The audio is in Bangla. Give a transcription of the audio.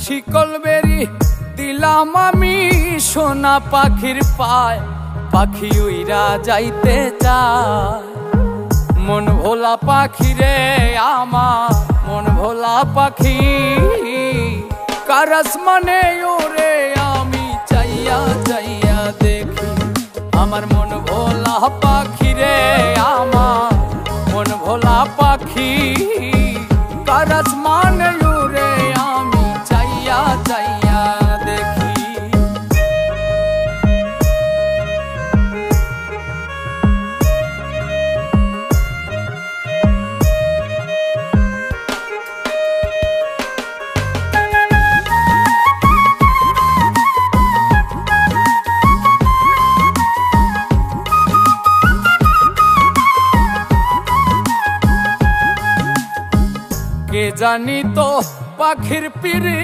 শিকল বেরি দিলাম আমি সোনা পাখির পায়, পাখি উইরা যাইতে চায়। মন ভোলা পাখি রে আমার, মন ভোলা পাখি, কার আসমানে ওরে আমি চাইয়া চাইয়া দেখি। আমার মন ভোলা পাখি রে আমার, মন ভোলা পাখি, কার আসমানে ওরে আমি চাইয়া চাইয়া দেখি। কে জানি তো পাখির পিরি